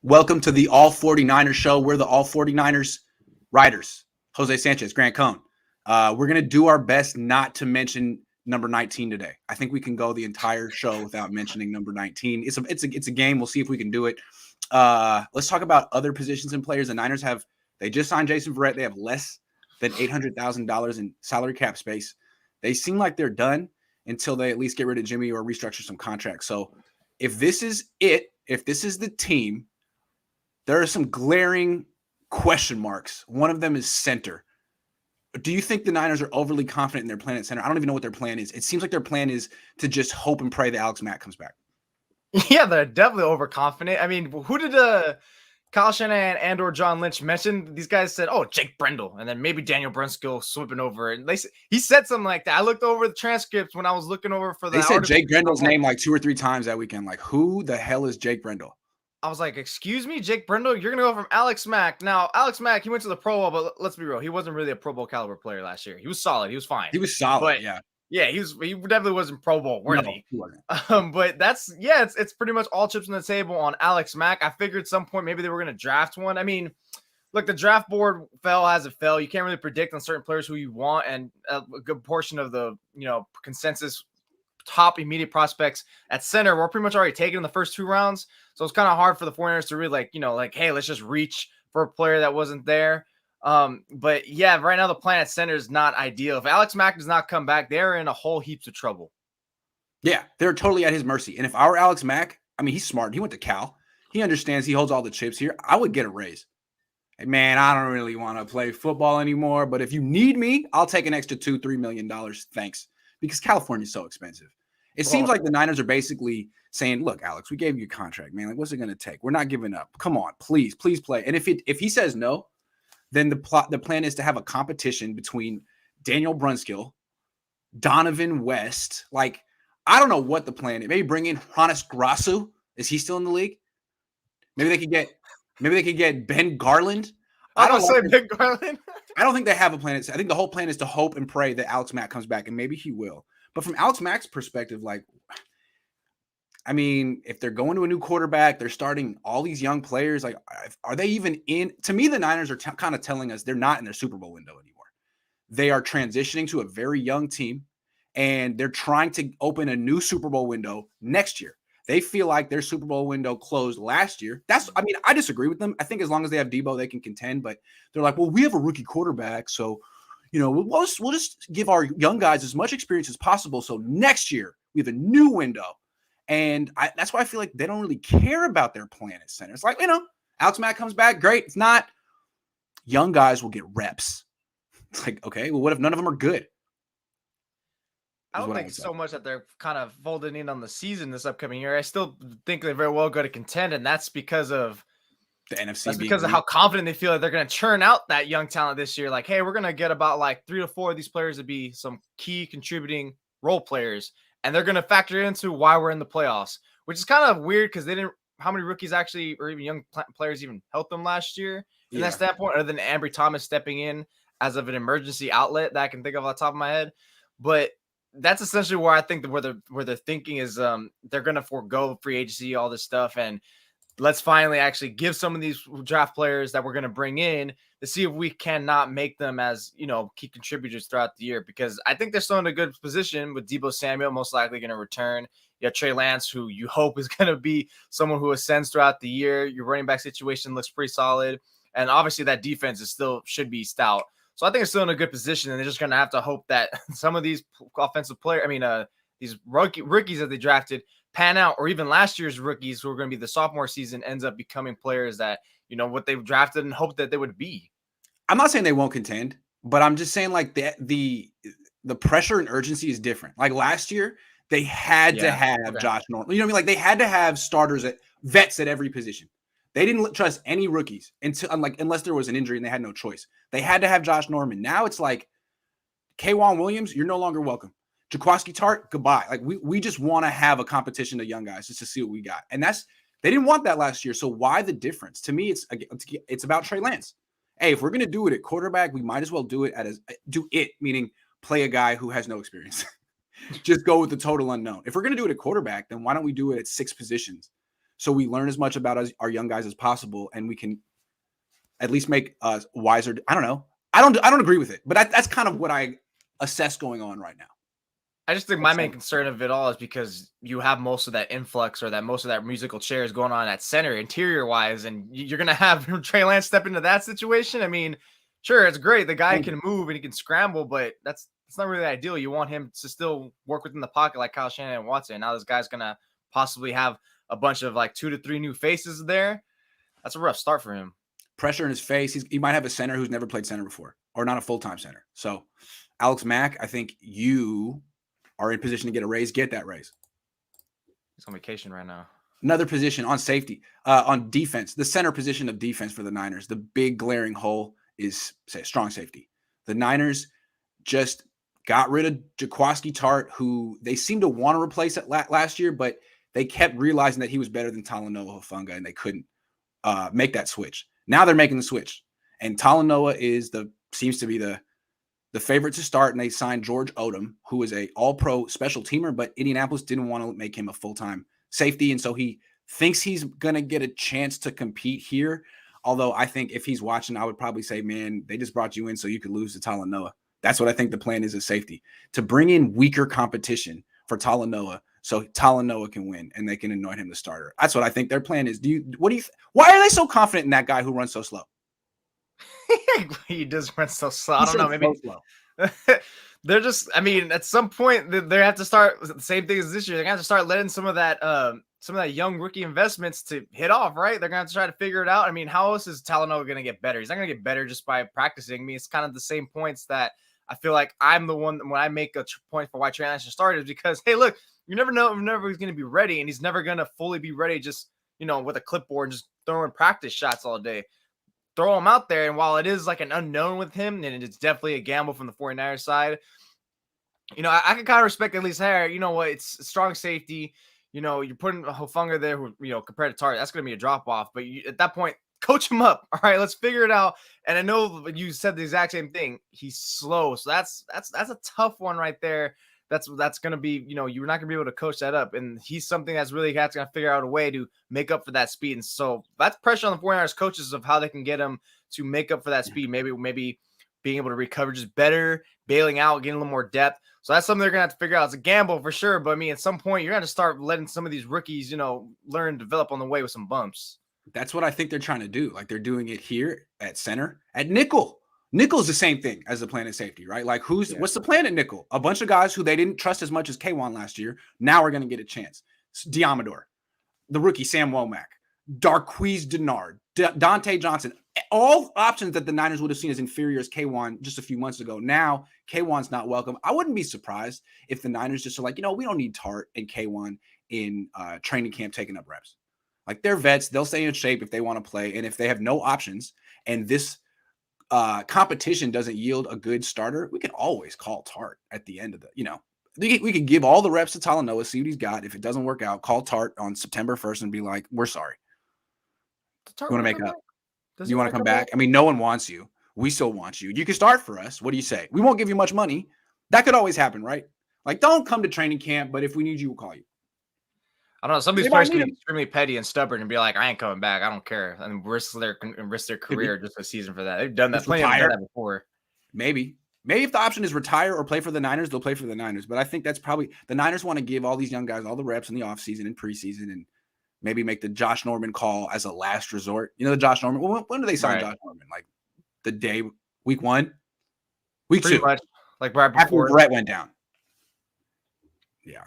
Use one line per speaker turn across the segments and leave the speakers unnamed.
Welcome to the All49ers show. We're the All49ers writers. Jose Sanchez, Grant Cohn. We're going to do our best not to mention number 19 today. I think we can go the entire show without mentioning number 19. It's a game. We'll see if we can do it. Let's talk about other positions and players. The Niners they just signed Jason Verrett. They have less than $800,000 in salary cap space. They seem like they're done until they at least get rid of Jimmy or restructure some contracts. So if this is it, if this is the team, there are some glaring question marks. One of them is center. Do you think the Niners are overly confident in their plan at center? I don't even know what their plan is. It seems like their plan is to just hope and pray that Alex Mack comes back.
Yeah, they're definitely overconfident. I mean, who did Kyle Shanahan and or John Lynch mention? These guys said, "Oh, Jake Brendel," and then maybe Daniel Brunskill swooping over. And he said something like that. I looked over the transcripts when I was looking over for the.
They said Jake Brendel's name like 2 or 3 times that weekend. Like, who the hell is Jake Brendel?
I was like, excuse me, Jake Brendel? You're going to go from Alex Mack. Now, Alex Mack, he went to the Pro Bowl, but let's be real. He wasn't really a Pro Bowl caliber player last year. He was solid. He was fine.
He was solid,
but,
yeah.
Yeah, he definitely wasn't Pro Bowl worthy.
No,
but it's pretty much all chips on the table on Alex Mack. I figured at some point maybe they were going to draft one. I mean, look, the draft board fell as it fell. You can't really predict on certain players who you want, and a good portion of the consensus top immediate prospects at center were pretty much already taken in the first 2 rounds. So it's kind of hard for the 49ers to really hey, let's just reach for a player that wasn't there. But yeah, right now the plan at center is not ideal. If Alex Mack does not come back, they're in a whole heaps of trouble.
Yeah, they're totally at his mercy. And if I were Alex Mack, I mean, he's smart. He went to Cal. He understands he holds all the chips here. I would get a raise. Hey, man, I don't really want to play football anymore, but if you need me, I'll take an extra $2-3 million. Thanks. Because California's so expensive. It seems like the Niners are basically saying, look, Alex, we gave you a contract, man. Like, what's it going to take? We're not giving up. Come on, please play. And if he says no, then the plan is to have a competition between Daniel Brunskill, Donovan West. Like, I don't know what the plan is. Maybe bring in Hronis Grasu. Is he still in the league? Maybe they could get Ben Garland.
I don't say Ben Garland.
I don't think they have a plan. I think the whole plan is to hope and pray that Alex Mack comes back, and maybe he will. But from Alex Mack's perspective, like, I mean, if they're going to a new quarterback, they're starting all these young players. Like, are they even in? To me, the Niners are kind of telling us they're not in their Super Bowl window anymore. They are transitioning to a very young team, and they're trying to open a new Super Bowl window next year. They feel like their Super Bowl window closed last year. I disagree with them. I think as long as they have Debo, they can contend. But they're like, well, we have a rookie quarterback, so we'll just give our young guys as much experience as possible. So next year we have a new window. And that's why I feel like they don't really care about their plan at center. It's like, Alex Mack comes back, great. If not, young guys will get reps. It's like, okay, well, what if none of them are good?
I don't think so much that they're kind of folding in on the season this upcoming year. I still think they're very well going to contend, and that's because of
the NFC.
That's because of how confident they feel that they're going to churn out that young talent this year. Like, hey, we're going to get about like 3 to 4 of these players to be some key contributing role players. And they're going to factor into why we're in the playoffs, which is kind of weird because how many rookies actually, or even young players even helped them last year in that standpoint, other than Ambry Thomas stepping in as of an emergency outlet that I can think of off the top of my head. But that's essentially where I think where they're thinking is they're going to forego free agency, all this stuff. And let's finally actually give some of these draft players that we're going to bring in to see if we cannot make them as, key contributors throughout the year, because I think they're still in a good position with Deebo Samuel most likely going to return. You have Trey Lance, who you hope is going to be someone who ascends throughout the year. Your running back situation looks pretty solid. And obviously that defense should be stout. So I think it's still in a good position, and they're just going to have to hope that some of these offensive players, these rookies that they drafted pan out, or even last year's rookies who are going to be the sophomore season ends up becoming players that, what they've drafted and hoped that they would be.
I'm not saying they won't contend, but I'm just saying like the pressure and urgency is different. Like last year, they had to have Josh Norman. You know what I mean? Like they had to have vets at every position. They didn't trust any rookies unless there was an injury and they had no choice. They had to have Josh Norman. Now it's like K'Wan Williams, you're no longer welcome. Jaquiski Tart, goodbye. Like we just want to have a competition of young guys just to see what we got. And they didn't want that last year. So why the difference? To me, it's about Trey Lance. Hey, if we're going to do it at quarterback, we might as well do it meaning play a guy who has no experience. Just go with the total unknown. If we're going to do it at quarterback, then why don't we do it at 6 positions? so we learn as much about our young guys as possible, and we can at least make us wiser. I don't know. I don't agree with it, but that's kind of what I assess going on right now.
I just think my main concern of it all is because you have most of that influx or that most of that musical chairs going on at center interior wise, and you're gonna have Trey Lance step into that situation. I mean, sure, it's great. The guy can move and he can scramble, but it's not really ideal. You want him to still work within the pocket like Kyle Shanahan wants it. And now this guy's gonna possibly have a bunch of like 2 to 3 new faces there. That's a rough start for him.
Pressure in his face. He might have a center who's never played center before, or not a full-time center. So, Alex Mack, I think you are in position to get a raise. Get that raise.
He's on vacation right now.
Another position on safety, on defense, the center position of defense for the Niners. The big glaring hole is strong safety. The Niners just got rid of Jaquiski Tartt, who they seemed to want to replace it last year, but they kept realizing that he was better than Talanoa Hufanga, and they couldn't make that switch. Now they're making the switch, and Talanoa seems to be the favorite to start, and they signed George Odom, who is a all-pro special teamer, but Indianapolis didn't want to make him a full-time safety, and so he thinks he's going to get a chance to compete here. Although I think if he's watching, I would probably say, man, they just brought you in so you could lose to Talanoa. That's what I think the plan is as safety, to bring in weaker competition for Talanoa so Talanoa can win and they can anoint him the starter. That's what I think their plan is. Why are they so confident in that guy who runs so slow?
He does run so slow. I don't know. Maybe they're just, I mean, at some point they have to start the same thing as this year. They're going to have to start letting some of that young rookie investments to hit off, right? They're going to have to try to figure it out. I mean, how else is Talanoa going to get better? He's not going to get better just by practicing. I mean, it's kind of the same points that I feel like I'm the one when I make a point for why Trey Lance should start is because, hey, look, you never know whenever he's going to be ready, and he's never going to fully be ready just, with a clipboard and just throwing practice shots all day. Throw him out there, and while it is like an unknown with him, and it's definitely a gamble from the 49ers side, I can kind of respect at least, hey, you know what, it's strong safety. You're putting a Hufanga there who, compared to Tartt, that's going to be a drop-off. But at that point, coach him up. All right, let's figure it out. And I know you said the exact same thing. He's slow. So that's a tough one right there. That's going to be, you're not going to be able to coach that up. And he's something that's really going to figure out a way to make up for that speed. And so that's pressure on the 49ers coaches of how they can get him to make up for that speed. Maybe being able to recover just better, bailing out, getting a little more depth. So that's something they're going to have to figure out. It's a gamble for sure. But I mean, at some point, you're going to start letting some of these rookies, learn and develop on the way with some bumps.
That's what I think they're trying to do. Like they're doing it here at center, at nickel. Nickel's the same thing as the plan at safety, right? Like what's the plan at nickel? A bunch of guys who they didn't trust as much as K1 last year. Now we're going to get a chance. Diamador, the rookie, Sam Womack, Darqueze Dennard, Dante Johnson, all options that the Niners would have seen as inferior as K1 just a few months ago. Now K1's not welcome. I wouldn't be surprised if the Niners just are like, we don't need Tartt and K1 in training camp taking up reps. Like they're vets, they'll stay in shape if they want to play. And if they have no options and this competition doesn't yield a good starter, we can always call Tartt at the end of we could give all the reps to Talanoa, see what he's got. If it doesn't work out, call Tartt on September 1st and be like, we're sorry. You want to make up? You want to come back? I mean, no one wants you. We still want you. You can start for us. What do you say? We won't give you much money. That could always happen, right? Like, don't come to training camp, but if we need you, we'll call you.
I don't know. Some of these players can be extremely petty and stubborn and be like, I ain't coming back. I don't care. And risk their career just a season for that. They've done that. Plenty of that before.
Maybe if the option is retire or play for the Niners, they'll play for the Niners. But I think that's probably the Niners want to give all these young guys all the reps in the offseason and preseason and maybe make the Josh Norman call as a last resort. The Josh Norman. When do they sign Josh Norman? Like the day, week 1? Week
Pretty
2.
Much, like right before
after Brett went down. Yeah.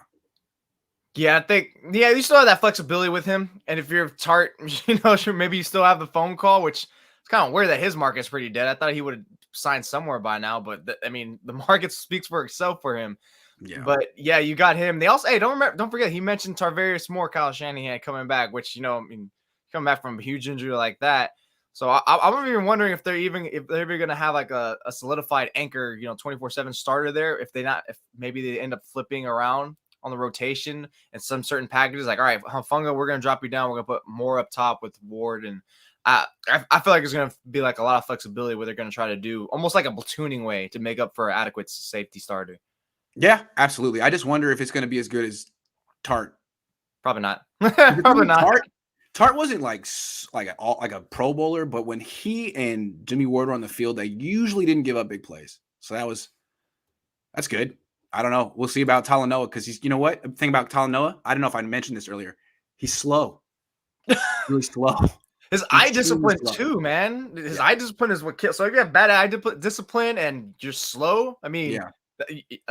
Yeah, I think, you still have that flexibility with him. And if you're Tartt, sure, maybe you still have the phone call, which it's kind of weird that his market's pretty dead. I thought he would have signed somewhere by now, but the market speaks for itself for him. Yeah. But yeah, you got him. They also, don't forget, he mentioned Tarvarius Moore, Kyle Shanahan coming back, which, coming back from a huge injury like that. So I'm even wondering if they're even going to have like a solidified anchor, 24/7 starter there. If maybe they end up flipping around on the rotation and some certain packages, like, all right, Hufanga, we're going to drop you down. We're going to put more up top with Ward. And I feel like it's going to be like a lot of flexibility where they're going to try to do almost like a platooning way to make up for an adequate safety starter.
Yeah, absolutely. I just wonder if it's going to be as good as Tartt.
Probably not. Probably not.
Tart wasn't like a Pro Bowler, but when he and Jimmy Ward were on the field, they usually didn't give up big plays. So that's good. I don't know. We'll see about Talanoa because he's, you know what? The thing about Talanoa, I don't know if I mentioned this earlier. He's slow. Really slow.
His
He's
eye discipline
slow.
too, man. His eye discipline is what kills. So if you have bad eye discipline and you're slow, I mean,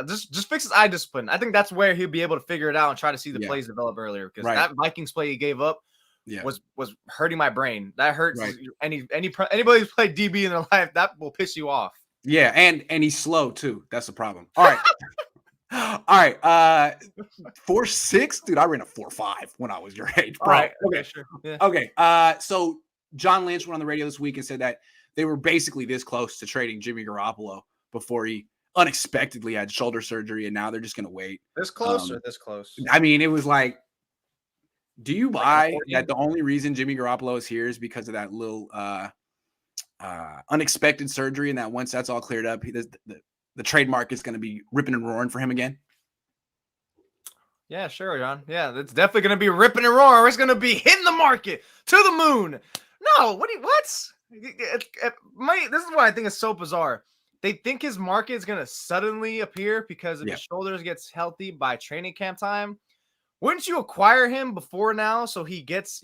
just fix his eye discipline. I think that's where he'll be able to figure it out and try to see the plays develop earlier. Because that Vikings play he gave up was hurting my brain. That hurts anybody who's played DB in their life. That will piss you off.
Yeah, and he's slow too. That's the problem. All right. All right. 4.6, dude. I ran a 4.5 when I was your age, bro.
Right. Okay, sure. Yeah.
Okay. So John Lynch went on the radio this week and said that they were basically this close to trading Jimmy Garoppolo before he unexpectedly had shoulder surgery, and now they're just gonna wait.
This close or this close?
I mean, it was like, do you buy that the only reason Jimmy Garoppolo is here is because of that little unexpected surgery, and that once that's all cleared up, the trademark is going to be ripping and roaring for him again?
Yeah, sure, John. Yeah, it's definitely going to be ripping and roaring. It's going to be hitting the market to the moon. No, what? This is why I think it's so bizarre. They think his market is going to suddenly appear because if his shoulders gets healthy by training camp time. Wouldn't you acquire him before now so he gets,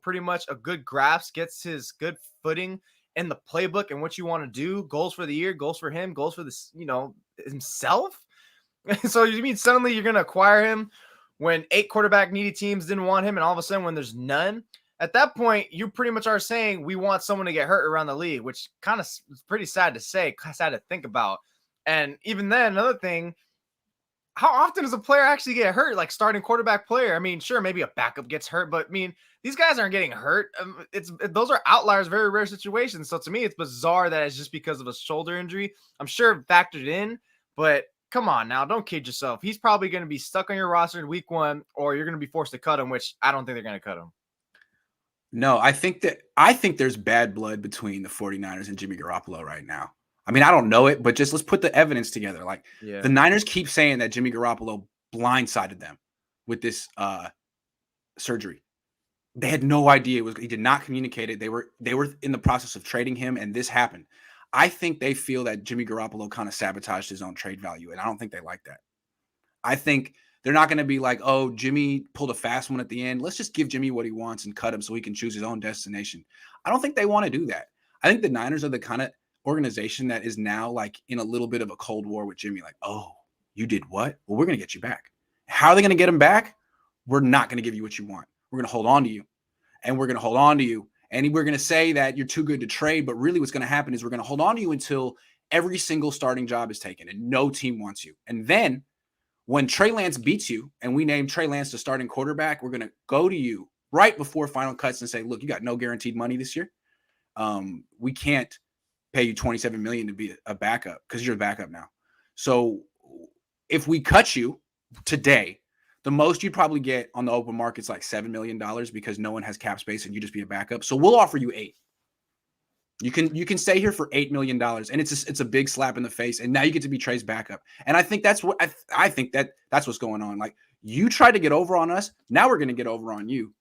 pretty much a good grasp, gets his good footing in the playbook and what you want to do, goals for the year, goals for him, goals for this, himself? So you mean suddenly you're going to acquire him when 8 quarterback needy teams didn't want him, and all of a sudden when there's none? At that point, you pretty much are saying we want someone to get hurt around the league, which kind of is pretty sad to say, sad to think about. And even then, another thing, how often does a player actually get hurt? Like starting quarterback player. I mean, sure, maybe a backup gets hurt, but I mean, these guys aren't getting hurt. Those are outliers, very rare situations. So to me, it's bizarre that it's just because of a shoulder injury. I'm sure it factored in, but come on now, don't kid yourself. He's probably going to be stuck on your roster in week 1, or you're going to be forced to cut him, which I don't think they're going to cut him.
No, I think there's bad blood between the 49ers and Jimmy Garoppolo right now. I mean, I don't know it, but just let's put the evidence together. Like the Niners keep saying that Jimmy Garoppolo blindsided them with this surgery. They had no idea he did not communicate it. They were in the process of trading him, and this happened. I think they feel that Jimmy Garoppolo kind of sabotaged his own trade value, and I don't think they like that. I think they're not going to be like, oh, Jimmy pulled a fast one at the end. Let's just give Jimmy what he wants and cut him so he can choose his own destination. I don't think they want to do that. I think the Niners are the kind of organization that is now like in a little bit of a cold war with Jimmy. Like, oh, you did what? Well, we're going to get you back. How are they going to get him back? We're not going to give you what you want. We're going to hold on to you, and we're going to hold on to you. And we're going to say that you're too good to trade. But really what's going to happen is we're going to hold on to you until every single starting job is taken and no team wants you. And then when Trey Lance beats you and we name Trey Lance the starting quarterback, we're going to go to you right before final cuts and say, look, you got no guaranteed money this year. We can't pay you $27 million to be a backup because you're a backup now. So if we cut you today, the most you'd probably get on the open market is like $7 million because no one has cap space and you just be a backup. So we'll offer you $8. You can stay here for $8 million, and it's a big slap in the face. And now you get to be Trey's backup. And I think that's what I think that's what's going on. Like, you tried to get over on us, now we're going to get over on you.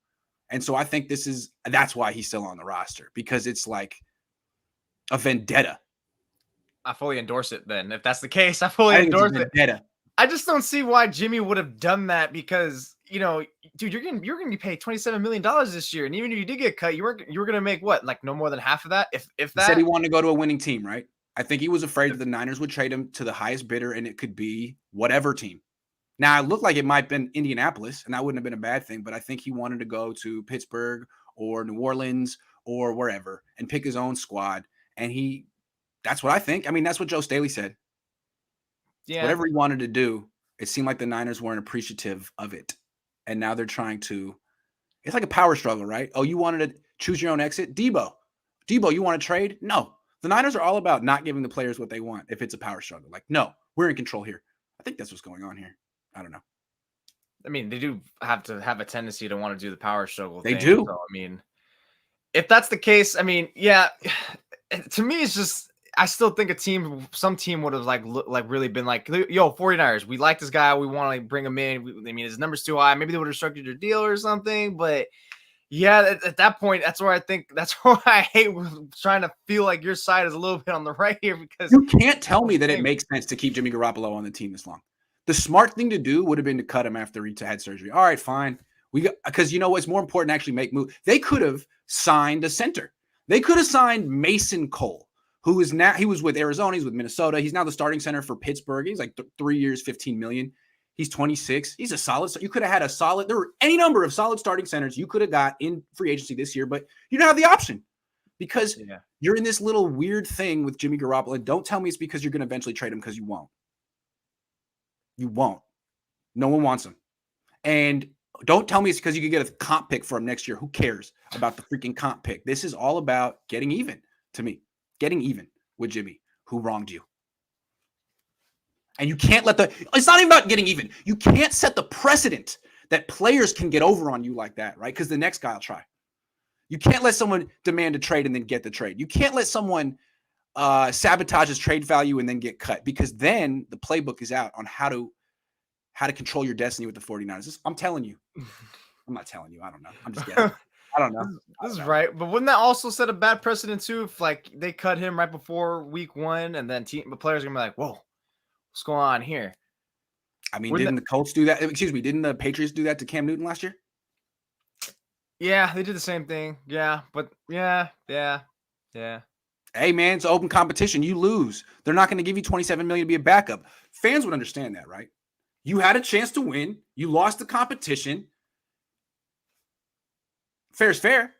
And so I think that's why he's still on the roster, because it's like a vendetta.
I fully endorse it then. If that's the case, I fully endorse it. I just don't see why Jimmy would have done that because, dude, you're gonna be paid $27 million this year. And even if you did get cut, you were gonna make what? Like no more than half of that? If that.
He said he wanted to go to a winning team, right? I think he was afraid that the Niners would trade him to the highest bidder and it could be whatever team. Now, it looked like it might have been Indianapolis, and that wouldn't have been a bad thing, but I think he wanted to go to Pittsburgh or New Orleans or wherever and pick his own squad. And that's what I think. I mean, that's what Joe Staley said. Yeah. Whatever he wanted to do, it seemed like the Niners weren't appreciative of it. And now they're trying to – it's like a power struggle, right? Oh, you wanted to choose your own exit? Debo, you want to trade? No. The Niners are all about not giving the players what they want if it's a power struggle. Like, no, we're in control here. I think that's what's going on here. I don't know.
I mean, they do have to have a tendency to want to do the power struggle
thing.
They do. So, I mean, if that's the case, I mean, yeah, to me, it's just – I still think some team would have like really been like, yo, 49ers, we like this guy. We want to bring him in. I mean, his number's too high. Maybe they would have structured a deal or something, but Yeah, at that point, that's where I hate trying to feel like your side is a little bit on the right here because
you can't tell me that it makes sense to keep Jimmy Garoppolo on the team this long. The smart thing to do would have been to cut him after he had surgery. All right, fine. Because you know what's more important to actually make move. They could have signed a center. They could have signed Mason Cole, who is now, he was with Arizona, he's with Minnesota. He's now the starting center for Pittsburgh. He's like 3 years, $15 million. He's 26. He's a solid. You could have had a solid. There were any number of solid starting centers you could have got in free agency this year, but you don't have the option because you're in this little weird thing with Jimmy Garoppolo. Don't tell me it's because you're going to eventually trade him, because you won't. You won't. No one wants him. And don't tell me it's because you could get a comp pick for him next year. Who cares about the freaking comp pick? This is all about getting even to me. Getting even with Jimmy, who wronged you. And you can't it's not even about getting even. You can't set the precedent that players can get over on you like that, right? Because the next guy will try. You can't let someone demand a trade and then get the trade. You can't let someone sabotage his trade value and then get cut, because then the playbook is out on how to control your destiny with the 49ers. I'm telling you. I'm not telling you. I don't know. I'm just guessing. I don't know.
This is right. But wouldn't that also set a bad precedent too? If like they cut him right before week 1 and then the players are going to be like, whoa, what's going on here?
I mean, didn't the Colts do that? Excuse me. Didn't the Patriots do that to Cam Newton last year?
Yeah, they did the same thing. Yeah, but yeah.
Hey, man, it's open competition. You lose. They're not going to give you $27 million to be a backup. Fans would understand that, right? You had a chance to win. You lost the competition. Fair's fair.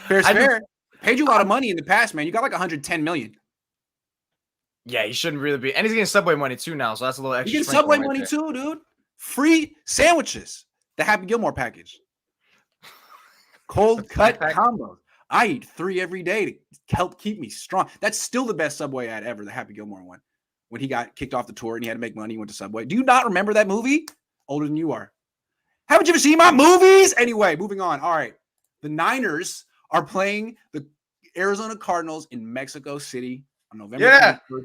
Fair's fair. Paid you a lot of money in the past, man. You got like $110 million.
Yeah, you shouldn't really be. And he's getting Subway money too now, so that's a little extra.
You get Subway money too, dude. Free sandwiches. The Happy Gilmore package. Cold cut combos. I eat 3 every day to help keep me strong. That's still the best Subway ad ever, the Happy Gilmore one. When he got kicked off the tour and he had to make money, he went to Subway. Do you not remember that movie? Older than you are. Haven't you ever seen my movies? Anyway, moving on. All right. The Niners are playing the Arizona Cardinals in Mexico City on November 21st.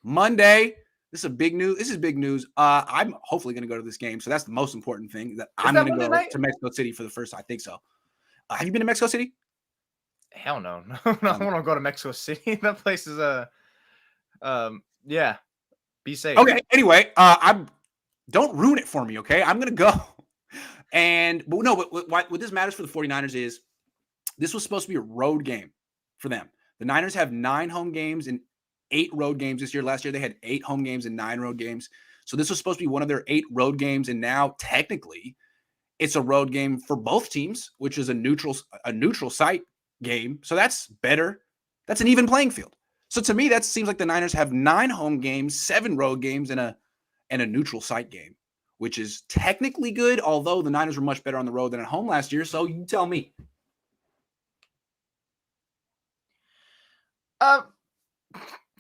Monday. This is big news. This is big news. I'm hopefully going to go to this game. So that's the most important thing, that I'm going to go to Mexico City for the first time. I think so. Have you been to Mexico City?
Hell no. No, I want to go to Mexico City. That place is yeah. Be safe.
Okay. Anyway, don't ruin it for me. Okay. I'm going to go. But what this matters for the 49ers is this was supposed to be a road game for them. The Niners have 9 home games and 8 road games this year. Last year, they had 8 home games and 9 road games. So this was supposed to be one of their 8 road games. And now technically it's a road game for both teams, which is a neutral site game. So that's better. That's an even playing field. So to me, that seems like the Niners have 9 home games, 7 road games, and a neutral site game, which is technically good, although the Niners were much better on the road than at home last year. So you tell me.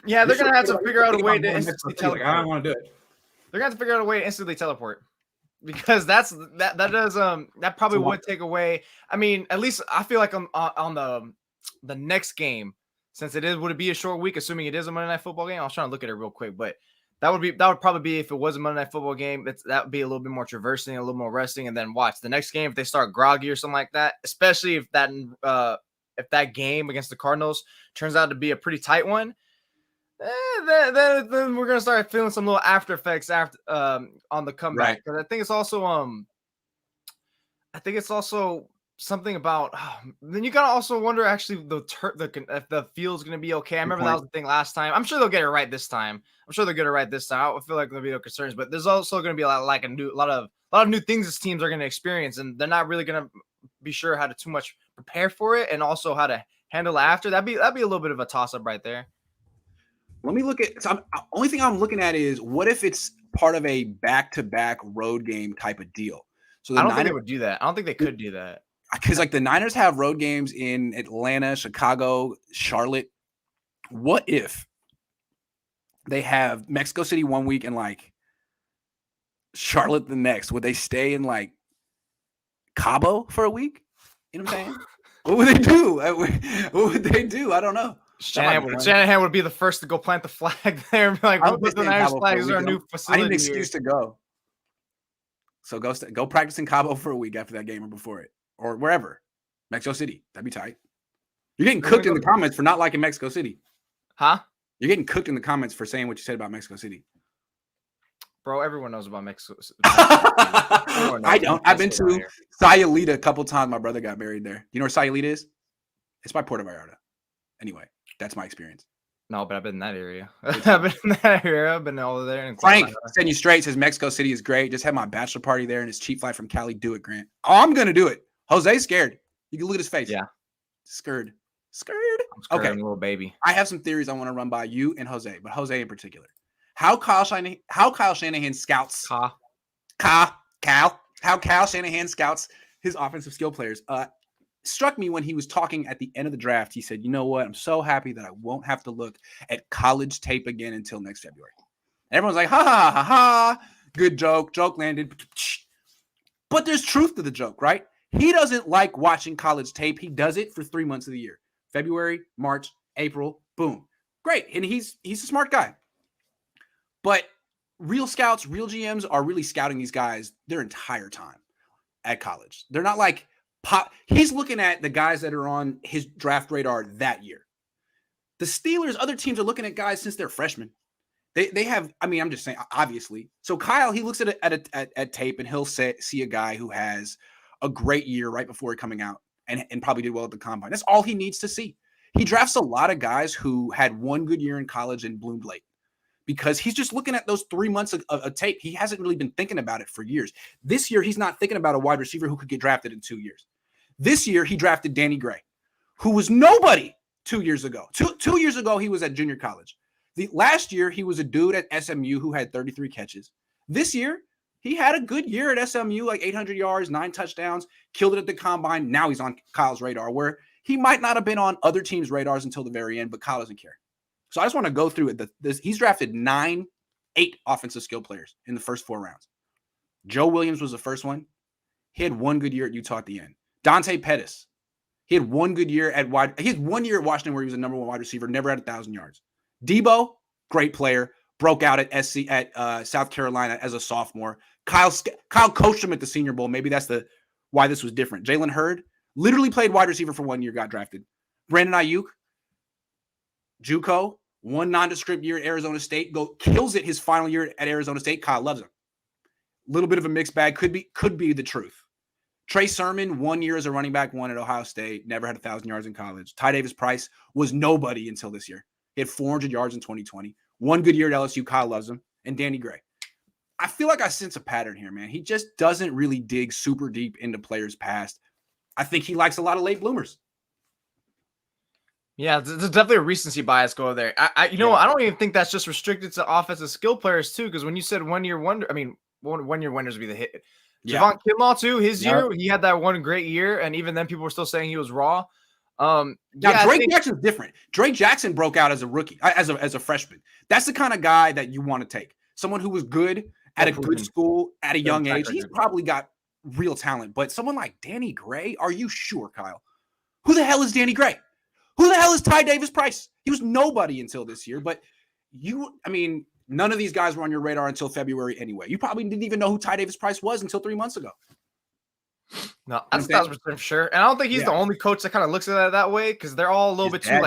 Yeah, they're going to have to figure out a way to instantly teleport.
I don't want to do it.
They're going to have to figure out a way to instantly teleport, because that probably would take away. I mean, at least I feel like on the next game, since would it be a short week, assuming it is a Monday Night Football game? I was trying to look at it real quick, but that would probably be, if it was a Monday Night Football game, that would be a little bit more traversing, a little more resting, and then watch the next game if they start groggy or something like that. Especially if that game against the Cardinals turns out to be a pretty tight one, then we're gonna start feeling some little after effects on the comeback. Because I think it's also something about. Then you gotta also wonder actually if the field's gonna be okay. I remember that was the thing last time. I'm sure they'll get it right this time. I feel like there'll be no concerns, but there's also gonna be a lot of new things this teams are gonna experience, and they're not really gonna be sure how to too much prepare for it, and also how to handle it after. That'd be a little bit of a toss up right there.
Let me look at. Only thing I'm looking at is, what if it's part of a back-to-back road game type of deal? So
I don't think they would do that. I don't think they could do that,
because like the Niners have road games in Atlanta, Chicago, Charlotte. What if they have Mexico City one week and like Charlotte the next? Would they stay in like Cabo for a week? You know what I'm saying? What would they do? What would they do? I don't know.
Shanahan would be the first to go plant the flag there and be like, "What the Niners flag is our new facility."
I need an excuse to go. So go practice in Cabo for a week after that game or before it. or wherever. Mexico City. That'd be tight. You're getting cooked in the comments for not liking Mexico City.
Huh?
You're getting cooked in the comments for saying what you said about Mexico City.
Bro, everyone knows about Mexico City.
I don't. I've been to Sayulita a couple times. My brother got married there. You know where Sayulita is? It's by Puerto Vallarta. Anyway, that's my experience.
No, but I've been in that area. I've been in that area. I've been over there.
Frank send you straight. Says Mexico City is great. Just had my bachelor party there, and it's cheap flight from Cali. Do it, Grant. Oh, I'm gonna do it. Jose's scared. You can look at his face.
Yeah.
Scared.
I'm scared. Okay, little baby.
I have some theories I want to run by you and Jose, but Jose in particular. How Kyle Shanahan scouts how Kyle Shanahan scouts his offensive skill players. Struck me when he was talking at the end of the draft. He said, "You know what? I'm so happy that I won't have to look at college tape again until next February." And everyone's like, "Ha ha ha ha! Good joke. Joke landed." But there's truth to the joke, right? He doesn't like watching college tape. He does it for 3 months of the year: February, March, April. Boom, great. And he's a smart guy. But real scouts, real GMs are really scouting these guys their entire time at college. They're not like he's looking at the guys that are on his draft radar that year. The Steelers, other teams are looking at guys since they're freshmen. They have, I mean, I'm just saying, obviously. So Kyle, he looks at tape and he'll see a guy who has a great year right before coming out and probably did well at the combine. That's all he needs to see. He drafts a lot of guys who had one good year in college and bloomed late, because he's just looking at those 3 months of tape. He hasn't really been thinking about it for years. This year, he's not thinking about a wide receiver who could get drafted in 2 years. This year, he drafted Danny Gray, who was nobody 2 years ago. Two years ago, he was at junior college. Last year, he was a dude at SMU who had 33 catches. This year, he had a good year at SMU, like 800 yards, 9 touchdowns, killed it at the combine. Now he's on Kyle's radar, where he might not have been on other teams' radars until the very end, but Kyle doesn't care. So I just want to go through it. He's drafted 8 offensive skill players in the first 4 rounds. Joe Williams was the first one. He had one good year at Utah at the end. Dante Pettis. He had one good year at wide. He had 1 year at Washington where he was a number 1 wide receiver, never had 1,000 yards. Debo, great player, broke out at South Carolina as a sophomore. Kyle coached him at the Senior Bowl. Maybe that's why this was different. Jalen Hurd literally played wide receiver for 1 year, got drafted. Brandon Ayuk, JUCO, 1 nondescript year at Arizona State, kills it his final year at Arizona State. Kyle loves him. Little bit of a mixed bag, could be the truth. Trey Sermon, 1 year as a running back, 1 at Ohio State, never had 1,000 yards in college. Ty Davis Price was nobody until this year. He had 400 yards in 2020. 1 good year at LSU. Kyle loves him. And Danny Gray. I feel like I sense a pattern here, man. He just doesn't really dig super deep into players past. I think he likes a lot of late bloomers.
Yeah, there's definitely a recency bias going there. I don't even think that's just restricted to offensive skill players too. Because when you said 1 year wonder, I mean, 1 year wonders would be the hit. Yeah. Javon Kinlaw too. His year, he had that one great year, and even then, people were still saying he was raw.
Drake Jackson's different. Drake Jackson broke out as a rookie, as a freshman. That's the kind of guy that you want to take. Someone who was good at a good school at a young age. He's probably got real talent. But someone like Danny Gray, are you sure, Kyle? Who the hell is Danny Gray? Who the hell is Ty Davis Price? He was nobody until this year. But none of these guys were on your radar until February anyway. You probably didn't even know who Ty Davis Price was until 3 months ago.
No, that's 1,000% for sure. And I don't think he's the only coach that kind of looks at it that way, because they're all a little bit too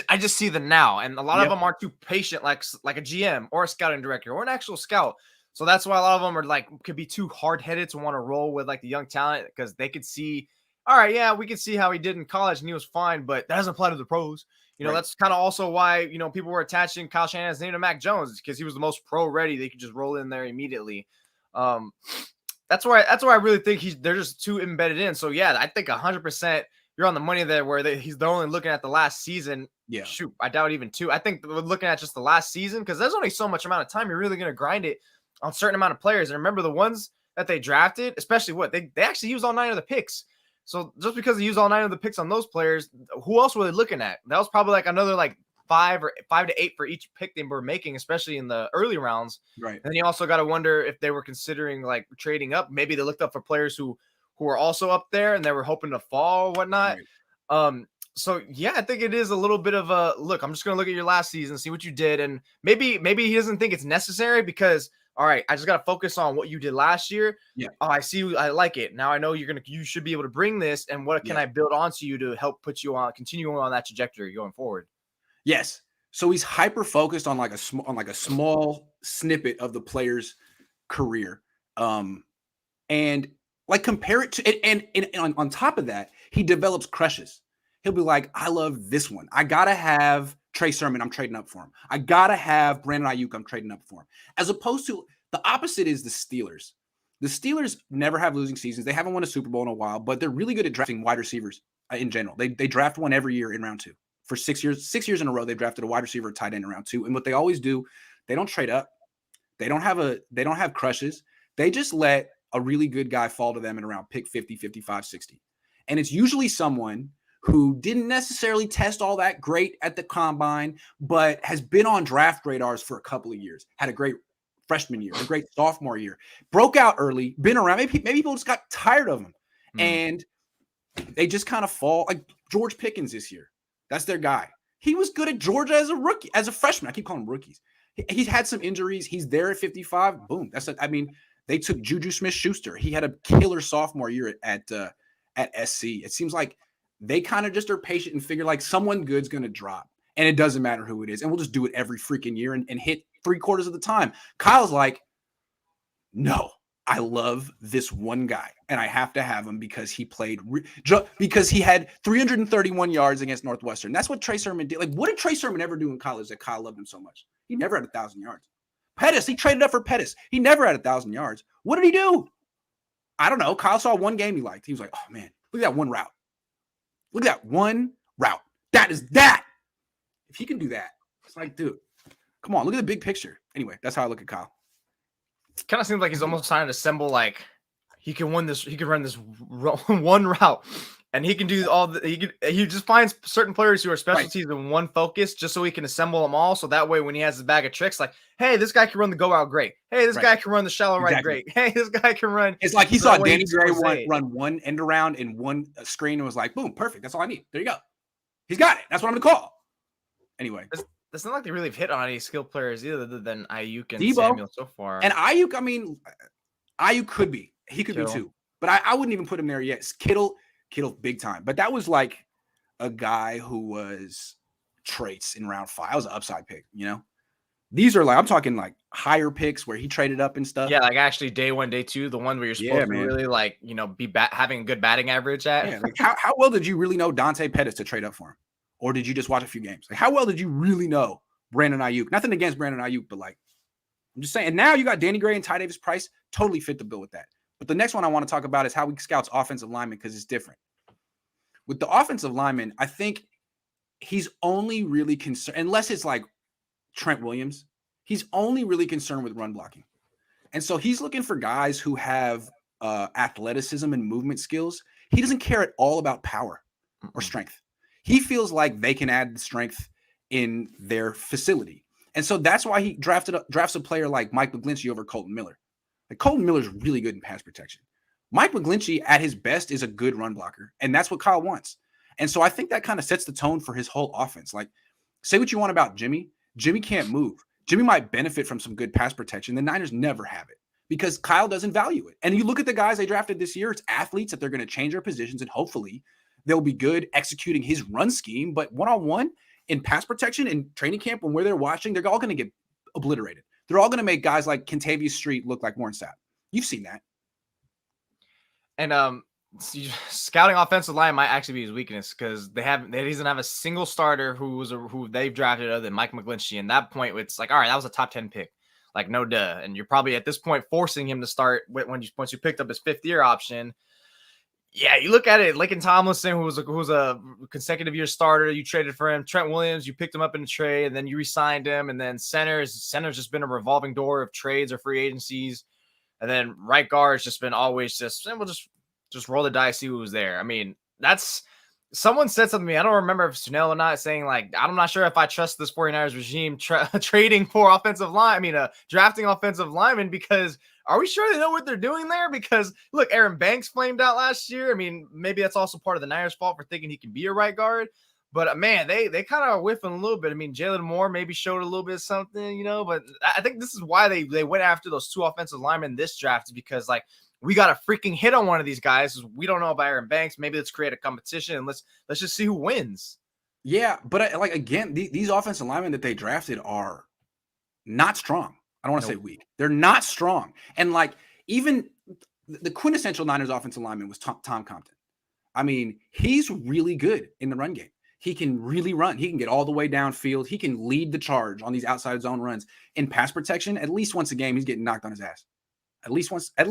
I just see the now. And a lot of them are too patient, like a GM or a scouting director or an actual scout. So that's why a lot of them are could be too hard-headed to want to roll with the young talent, because they could see, all right, yeah, we could see how he did in college and he was fine, but that doesn't apply to the pros. That's kind of also why, people were attaching Kyle Shanahan's name to Mac Jones, because he was the most pro-ready. They could just roll in there immediately. That's why I really think they're just too embedded in. So yeah, I think 100% you're on the money there, where they're only looking at the last season. Yeah, shoot, I doubt even 2. I think we're looking at just the last season, because there's only so much amount of time you're really going to grind it on a certain amount of players. And remember, the ones that they drafted, especially they actually used all 9 of the picks. So just because they used all 9 of the picks on those players, who else were they looking at? That was probably another 5 to 8 for each pick they were making, especially in the early rounds. Right. And then you also got to wonder if they were considering trading up. Maybe they looked up for players who were also up there and they were hoping to fall or whatnot. Right. So yeah, I think it is a little bit of a look. I'm just going to look at your last season, see what you did. And maybe he doesn't think it's necessary, because all right, I just got to focus on what you did last year.
Yeah.
Oh, I see. I like it. Now I know you should be able to bring this. And what can I build onto you to help put you on, continue on that trajectory going forward?
Yes. So he's hyper focused on like a small snippet of the player's career. And like compare it to and on top of that, he develops crushes. He'll be like, I love this one. I gotta have Trey Sermon. I'm trading up for him. I gotta have Brandon Ayuk. I'm trading up for him. As opposed to the opposite is the Steelers. The Steelers never have losing seasons. They haven't won a Super Bowl in a while, but they're really good at drafting wide receivers in general. They draft one every year in round 2. For 6 years, 6 years in a row, they've drafted a wide receiver, tight end in round 2. And what they always do, they don't trade up. They don't have crushes. They just let a really good guy fall to them in around pick 50, 55, 60. And it's usually someone who didn't necessarily test all that great at the combine, but has been on draft radars for a couple of years, had a great freshman year, a great sophomore year, broke out early, been around. Maybe people just got tired of him. And they just kind of fall. Like George Pickens this year. That's their guy. He was good at Georgia as a rookie, as a freshman. I keep calling them rookies. He's had some injuries. He's there at 55. Boom. They took Juju Smith-Schuster. He had a killer sophomore year at SC. It seems like they kind of just are patient and figure like someone good's going to drop. And it doesn't matter who it is. And we'll just do it every freaking year and hit 3/4 of the time. Kyle's like, no, I love this one guy. And I have to have him because he played because he had 331 yards against Northwestern. That's what Trey Sermon did. Like, what did Trey Sermon ever do in college that Kyle loved him so much? He never had 1,000 yards. Pettis, he traded up for Pettis. He never had 1,000 yards. What did he do? I don't know. Kyle saw one game he liked. He was like, oh, man, look at that one route. Look at that one route. That is that. If he can do that, it's like, dude, come on. Look at the big picture. Anyway, that's how I look at Kyle.
It kind of seems like he's almost trying to assemble like he can win this. He can run this one route, and he can do all the. He just finds certain players who are specialties in one focus, just so he can assemble them all. So that way, when he has his bag of tricks, like, hey, this guy can run the go out great. Hey, this guy can run the shallow right great. Hey, this guy can run.
It's like he saw Danny Gray run one end around in one screen and was like, boom, perfect. That's all I need. There you go. He's got it. That's what I'm gonna call. Anyway.
It's not like they really have hit on any skilled players either than Ayuk and
Debo,
Samuel so far.
And Ayuk, I mean, Ayuk could be. He could be too. But I wouldn't even put him there yet. Kittle big time. But that was like a guy who was traits in round 5. I was an upside pick, you know? These are like, I'm talking like higher picks where he traded up and stuff.
Yeah, like actually day 1, day 2, the one where you're supposed to really like, you know, be having a good batting average at.
Yeah, like how well did you really know Dante Pettis to trade up for him? Or did you just watch a few games? Like, how well did you really know Brandon Ayuk? Nothing against Brandon Ayuk, but like, I'm just saying. And now you got Danny Gray and Ty Davis Price, totally fit the bill with that. But the next one I want to talk about is how he scouts offensive linemen because it's different. With the offensive lineman, I think he's only really concerned, unless it's like Trent Williams, he's only really concerned with run blocking. And so he's looking for guys who have athleticism and movement skills. He doesn't care at all about power or strength. He feels like they can add the strength in their facility. And so that's why he drafts a player like Mike McGlinchey over Colton Miller. Like Colton Miller's really good in pass protection. Mike McGlinchey at his best is a good run blocker. And that's what Kyle wants. And so I think that kind of sets the tone for his whole offense. Like, say what you want about Jimmy. Jimmy can't move. Jimmy might benefit from some good pass protection. The Niners never have it because Kyle doesn't value it. And you look at the guys they drafted this year, it's athletes that they're going to change their positions and hopefully they'll be good executing his run scheme, but one-on-one in pass protection in training camp when where they're watching, they're all going to get obliterated. They're all going to make guys like Kentavious Street look like Warren Sapp. You've seen that.
And scouting offensive line might actually be his weakness because he doesn't have a single starter who they've drafted other than Mike McGlinchey. And that point, it's like, all right, that was a top 10 pick. Like, no duh. And you're probably at this point forcing him to start once you picked up his 5th-year option. Yeah, you look at it, Laken Tomlinson, who was a consecutive year starter, you traded for him. Trent Williams, you picked him up in a trade, and then you re-signed him. And then center's just been a revolving door of trades or free agencies. And then right guard's just been always we'll just roll the dice, see who was there. I mean, someone said something to me. I don't remember if Sunel or not, saying like, I'm not sure if I trust this 49ers regime trading for drafting offensive linemen because are we sure they know what they're doing there? Because look, Aaron Banks flamed out last year. I mean, maybe that's also part of the Niners' fault for thinking he can be a right guard. But man, they kind of are whiffing a little bit. I mean, Jalen Moore maybe showed a little bit of something, but I think this is why they went after those 2 offensive linemen in this draft, is because like we got a freaking hit on one of these guys. We don't know about Aaron Banks. Maybe let's create a competition and let's just see who wins.
Yeah, but like again, these offensive linemen that they drafted are not strong. I don't want to say weak. They're not strong. And like even the quintessential Niners offensive lineman was Tom Compton. I mean, he's really good in the run game. He can really run. He can get all the way downfield. He can lead the charge on these outside zone runs. In pass protection, at least once a game, he's getting knocked on his ass. At least once. And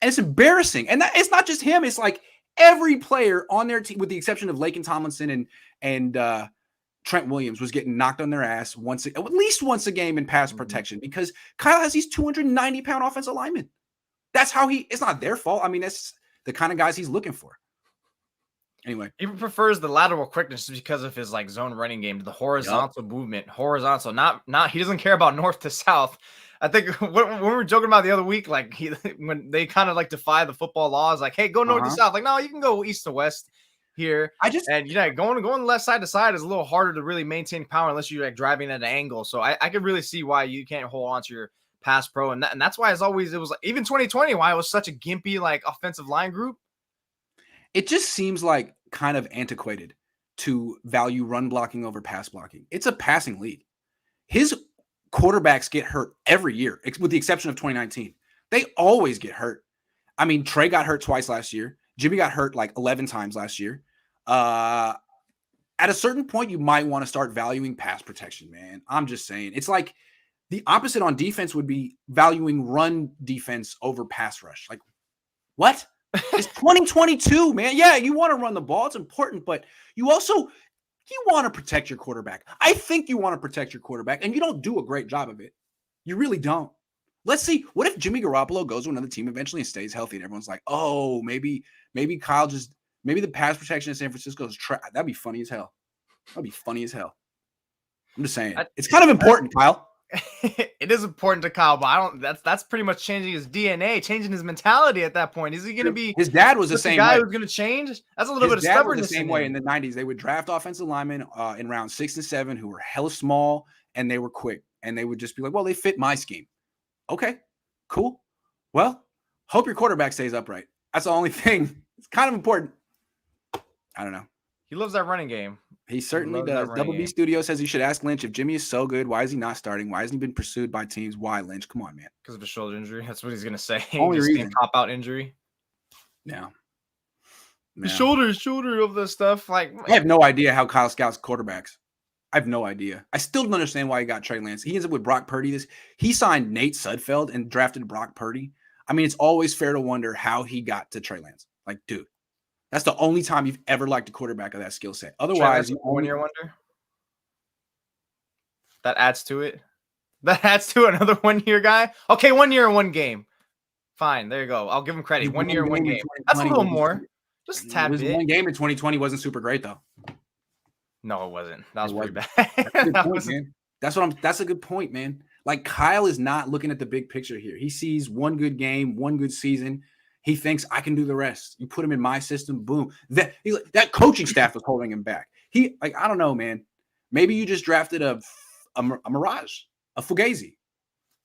it's embarrassing. And it's not just him. It's like every player on their team, with the exception of Laken Tomlinson and Trent Williams, was getting knocked on their ass at least once a game in pass protection, because Kyle has these 290-pound offensive linemen. That's how it's not their fault. I mean, that's the kind of guys he's looking for. Anyway,
he prefers the lateral quickness because of his like zone running game, the horizontal movement, not he doesn't care about north to south. I think when we were joking about the other week, like when they kind of like defy the football laws, like, hey, go north to south. Like, no, you can go east to west here. Going left side to side is a little harder to really maintain power unless you're like driving at an angle. So I could really see why you can't hold on to your pass pro, and that's why it was like, even 2020, why it was such a gimpy like offensive line group.
It just seems like kind of antiquated to value run blocking over pass blocking. It's a passing league. His quarterbacks get hurt every year, with the exception of 2019. They always get hurt. I mean, Trey got hurt twice last year. Jimmy got hurt like 11 times last year. At a certain point, you might want to start valuing pass protection, man. I'm just saying. It's like the opposite on defense would be valuing run defense over pass rush. Like, what? It's 2022, man. Yeah, you want to run the ball. It's important, but you want to protect your quarterback. I think you want to protect your quarterback, and you don't do a great job of it. You really don't. Let's see. What if Jimmy Garoppolo goes to another team eventually and stays healthy, and everyone's like, oh, maybe Kyle maybe the pass protection in San Francisco is that'd be funny as hell. That'd be funny as hell. I'm just saying. It's kind of important, Kyle.
It is important to Kyle, but that's pretty much changing his DNA, changing his mentality at that point. Is he going to be
his dad was the same
guy
way.
Who's going to change? That's a little bit of stubbornness.
The same way in the 90s. They would draft offensive linemen in round 6 and 7 who were hella small and they were quick, and they would just be like, well, they fit my scheme. Okay, cool. Well, hope your quarterback stays upright. That's the only thing. It's kind of important. I don't know.
He loves that running game.
He certainly does. Double B Studio says you should ask Lynch, if Jimmy is so good, why is he not starting? Why hasn't he been pursued by teams? Why, Lynch? Come on, man.
Because of a shoulder injury. That's what he's going to say.
Only reason.
Cop-out injury.
Yeah.
The shoulder of the stuff. Like,
I have no idea how Kyle scouts quarterbacks. I have no idea. I still don't understand why he got Trey Lance. He ends up with Brock Purdy. He signed Nate Sudfeld and drafted Brock Purdy. I mean, it's always fair to wonder how he got to Trey Lance. Like, dude. That's the only time you've ever liked a quarterback of that skill set. Otherwise, you
1 year wonder. That adds to it. That adds to another 1 year guy. Okay, 1 year and 1 game. Fine, there you go. I'll give him credit. 1 year and 1 game. That's a little more. Just tap it.
1 game in 2020 wasn't super great though.
No, it wasn't. That was pretty bad.
That's a good point, man. Like, Kyle is not looking at the big picture here. He sees 1 good game, 1 good season. He thinks I can do the rest. You put him in my system, boom. That coaching staff was holding him back. I don't know, man. Maybe you just drafted a Mirage, a Fugazi.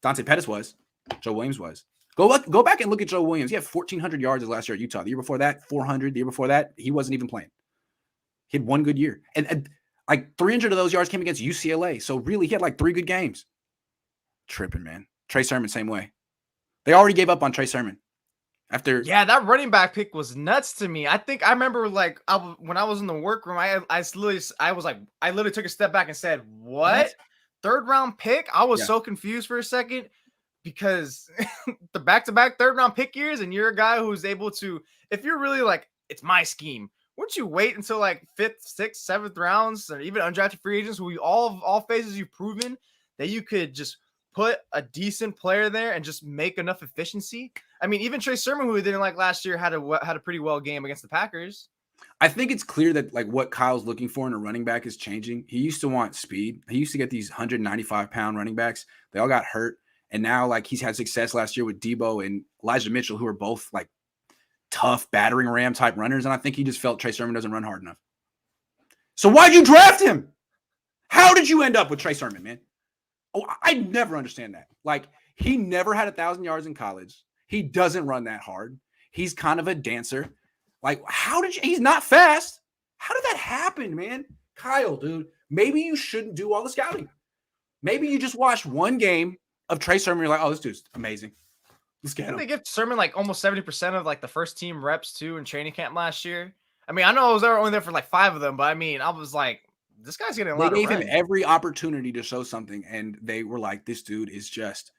Dante Pettis was. Joe Williams was. Go back and look at Joe Williams. He had 1,400 yards his last year at Utah. The year before that, 400. The year before that, he wasn't even playing. He had 1 good year. And like 300 of those yards came against UCLA. So really, he had like 3 good games. Tripping, man. Trey Sermon, same way. They already gave up on Trey Sermon.
That running back pick was nuts to me. I think I remember when I was in the workroom, I literally took a step back and said, "What? 3rd round pick?" I was so confused for a second because the back-to-back 3rd round pick years, and you're a guy who's able to, if you're really like, it's my scheme, wouldn't you wait until like 5th, 6th, 7th rounds, or even undrafted free agents who all phases you've proven that you could just put a decent player there and just make enough efficiency? I mean, even Trey Sermon, who we didn't like last year, had a pretty well game against the Packers.
I think it's clear that like what Kyle's looking for in a running back is changing. He used to want speed. He used to get these 195-pound running backs. They all got hurt. And now like he's had success last year with Debo and Elijah Mitchell, who are both like tough battering ram type runners. And I think he just felt Trey Sermon doesn't run hard enough. So why'd you draft him? How did you end up with Trey Sermon, man? Oh, I never understand that. Like, he never had 1,000 yards in college. He doesn't run that hard. He's kind of a dancer. Like, he's not fast. How did that happen, man? Kyle, dude, maybe you shouldn't do all the scouting. Maybe you just watched one game of Trey Sermon. You're like, oh, this dude's amazing. Let's get him.
They give Sermon like almost 70% of like the first team reps too in training camp last year. I mean, I know I was only there for like 5 of them, but I mean, I was like, this guy's getting a lot of
They gave him every opportunity to show something, and they were like, this dude is just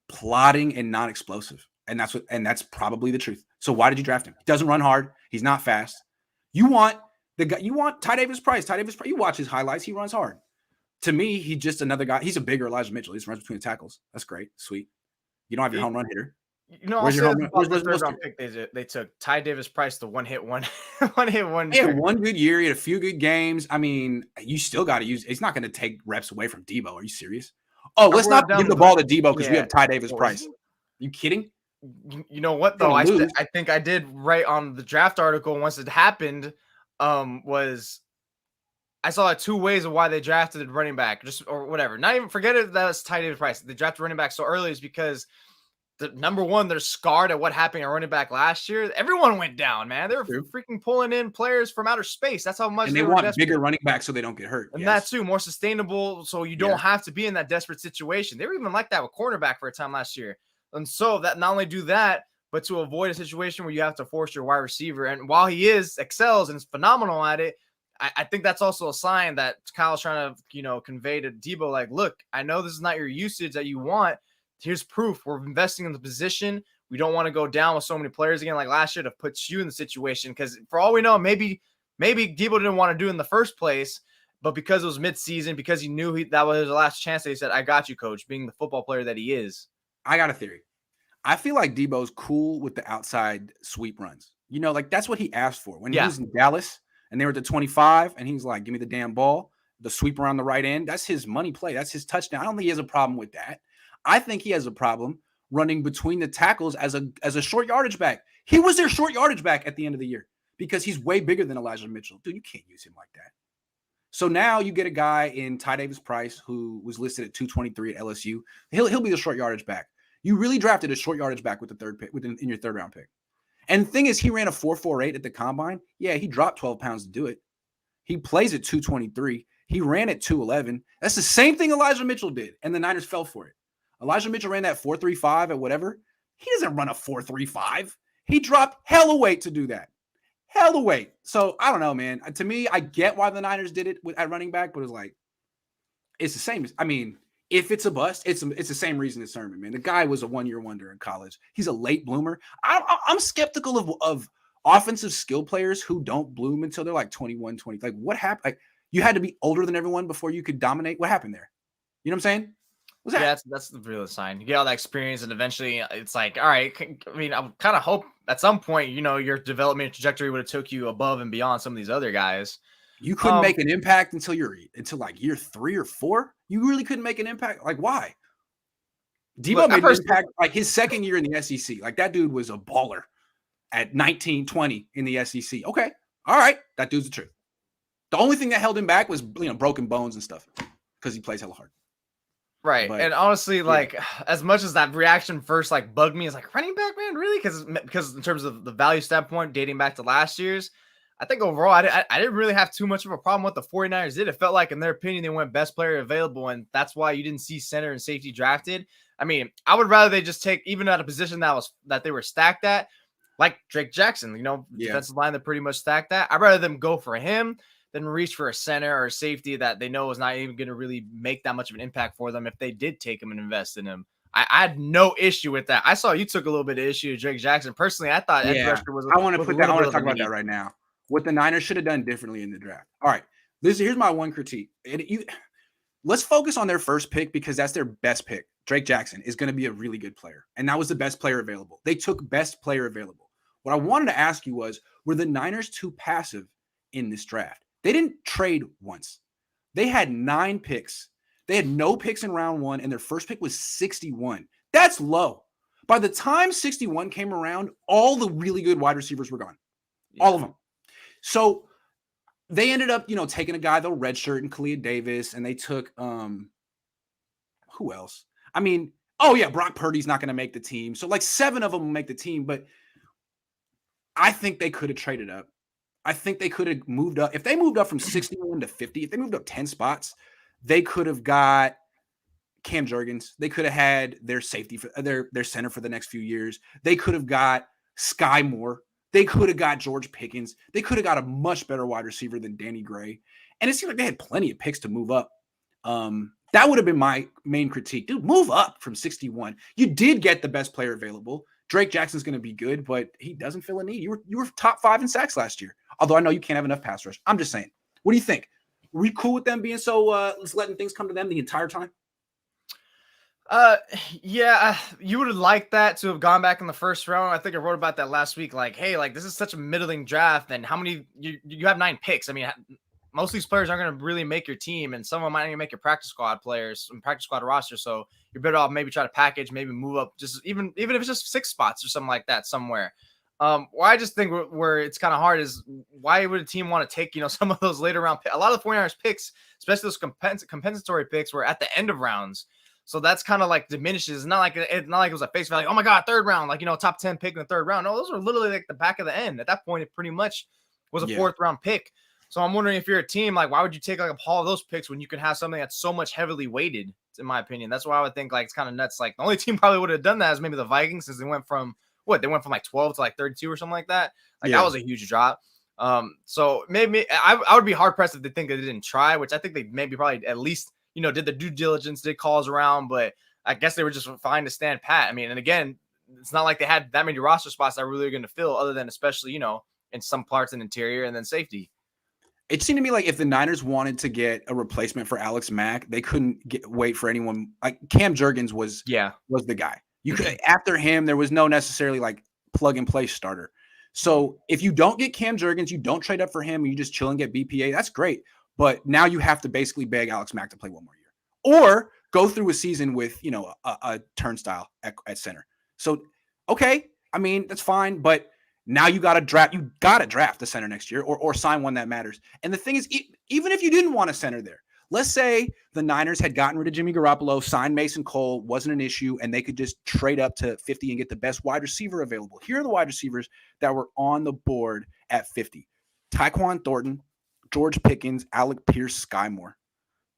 plodding and not explosive. And that's probably the truth. So why did you draft him? He doesn't run hard. He's not fast. You want Ty Davis Price. You watch his highlights. He runs hard. To me, he's just another guy. He's a bigger Elijah Mitchell. He just runs between the tackles. That's great. Sweet. You don't have your home run hitter.
You know, where's your home run? Where's the round pick they took? Ty Davis Price, the one hit. He
had one good year. He had a few good games. I mean, you still got to use. He's not going to take reps away from Debo. Are you serious? Oh, let's not give the ball to Debo because we have Ty Davis Price. You kidding?
You know what though? I think I did right on the draft article once it happened. Was I saw like 2 ways of why they drafted running back, or whatever. Not even forget it. That was Ty Davis Price. They drafted running back so early is because the number one, they're scarred at what happened at running back last year. Everyone went down, man. They were freaking pulling in players from outer space. That's how much
they want bigger running backs so they don't get hurt.
And that too, more sustainable, so you don't have to be in that desperate situation. They were even like that with cornerback for a time last year. And so that not only do that, but to avoid a situation where you have to force your wide receiver. And while he excels and is phenomenal at it, I think that's also a sign that Kyle's trying to, convey to Debo, like, look, I know this is not your usage that you want. Here's proof. We're investing in the position. We don't want to go down with so many players again like last year to put you in the situation. Because for all we know, maybe Debo didn't want to do it in the first place, but because it was midseason, because he knew that was his last chance, that he said, I got you, coach, being the football player that he is.
I got a theory. I feel like Debo's cool with the outside sweep runs. Like that's what he asked for. When he was in Dallas and they were at the 25 and he's like, give me the damn ball, the sweep around the right end. That's his money play. That's his touchdown. I don't think he has a problem with that. I think he has a problem running between the tackles as a short yardage back. He was their short yardage back at the end of the year because he's way bigger than Elijah Mitchell. Dude, you can't use him like that. So now you get a guy in Ty Davis Price who was listed at 223 at LSU. He'll be the short yardage back. You really drafted a short yardage back with the third pick in your 3rd round pick. And the thing is, he ran a 4.48 at the combine. Yeah, he dropped 12 pounds to do it. He plays at 223. He ran at 211. That's the same thing Elijah Mitchell did, and the Niners fell for it. Elijah Mitchell ran that 4.35 at whatever. He doesn't run a 4.35. He dropped hella weight to do that. Hella weight. So I don't know, man. To me, I get why the Niners did it at running back, but it's the same. I mean, if it's a bust, it's the same reason as Sermon, man. The guy was a 1-year wonder in college. He's a late bloomer. I'm skeptical of offensive skill players who don't bloom until they're like 21, 20. Like, what happened? Like, you had to be older than everyone before you could dominate. What happened there? You know what I'm saying? What's that?
Yeah, that's the real sign. You get all that experience, and eventually it's like, all right. I mean, I kind of hope at some point, your development trajectory would have took you above and beyond some of these other guys.
You couldn't make an impact until like year 3 or 4. You really couldn't make an impact. Like, why? Debo made an impact like his 2nd year in the SEC. Like, that dude was a baller at 19, 20 in the SEC. Okay. All right. That dude's the truth. The only thing that held him back was, broken bones and stuff because he plays hella hard.
Right. But, and honestly, as much as that reaction first bugged me, it's like, running back, man, really? Because in terms of the value standpoint, dating back to last year's, I think overall, I didn't really have too much of a problem with the 49ers did. It felt like, in their opinion, they went best player available, and that's why you didn't see center and safety drafted. I mean, I would rather they just take, even at a position that they were stacked at, like Drake Jackson, defensive line, they're pretty much stacked at. I'd rather them go for him than reach for a center or a safety that they know is not even going to really make that much of an impact for them if they did take him and invest in him. I had no issue with that. I saw you took a little bit of issue with Drake Jackson. Personally, I thought Ed Rusher was.
I want to talk about that right now. What the Niners should have done differently in the draft. All right, here's my one critique. Let's focus on their first pick because that's their best pick. Drake Jackson is going to be a really good player, and that was the best player available. They took best player available. What I wanted to ask you was, were the Niners too passive in this draft? They didn't trade once. They had 9 picks. They had no picks in round 1, and their first pick was 61. That's low. By the time 61 came around, all the really good wide receivers were gone. All of them. So they ended up, taking a guy, they'll redshirt and Kalia Davis, and they took who else? I mean, oh yeah, Brock Purdy's not going to make the team. So like 7 of them will make the team, but I think they could have traded up. I think they could have moved up. If they moved up from 61 to 50, if they moved up 10 spots, they could have got Cam Jurgens. They could have had their safety for their center for the next few years. They could have got Sky Moore. They could have got George Pickens. They could have got a much better wide receiver than Danny Gray. And it seemed like they had plenty of picks to move up. That would have been my main critique. Dude, move up from 61. You did get the best player available. Drake Jackson's going to be good, but he doesn't fill a need. You were top 5 in sacks last year. Although I know you can't have enough pass rush. I'm just saying. What do you think? Were you cool with them being so letting things come to them the entire time?
Yeah, you would have liked that to have gone back in the first round. I think I wrote about that last week. Like, hey, like this is such a middling draft, and how many you have 9 picks. I mean, most of these players aren't going to really make your team, and some of them might even make your practice squad players and practice squad roster. So you're better off maybe try to package, maybe move up, just even if it's just 6 spots or something like that somewhere. Well, I just think where it's kind of hard is why would a team want to take, some of those later round a lot of the 49ers picks, especially those compensatory picks, were at the end of rounds. So that's kind of like diminishes. It's not like it was a face value. Oh my God, 3rd round, like, top 10 pick in the 3rd round. No, those are literally like the back of the end. At that point, it pretty much was a 4th round pick. So I'm wondering if you're a team, like, why would you take like a haul of those picks when you can have something that's so much heavily weighted, in my opinion? That's why I would think like it's kind of nuts. Like the only team probably would have done that is maybe the Vikings, since they went from like 12 to like 32 or something like that. Like that was a huge drop. So maybe I would be hard pressed if they think they didn't try, which I think they maybe probably at least, did the due diligence, did calls around, but I guess they were just fine to stand pat. I mean, and again, it's not like they had that many roster spots that were really going to fill, other than especially, in some parts in interior and then safety.
It seemed to me like if the Niners wanted to get a replacement for Alex Mack, they couldn't wait for anyone. Like Cam Jurgens was the guy. You could after him, there was no necessarily like plug and play starter. So if you don't get Cam Jurgens, you don't trade up for him, and you just chill and get BPA, that's great. But now you have to basically beg Alex Mack to play one more year, or go through a season with a turnstile at center. So okay, I mean that's fine, but now you got to draft. You got to draft the center next year, or sign one that matters. And the thing is, even if you didn't want a center there, let's say the Niners had gotten rid of Jimmy Garoppolo, signed Mason Cole, wasn't an issue, and they could just trade up to 50 and get the best wide receiver available. Here are the wide receivers that were on the board at 50: Tyquan Thornton, George Pickens, Alec Pierce, Sky Moore.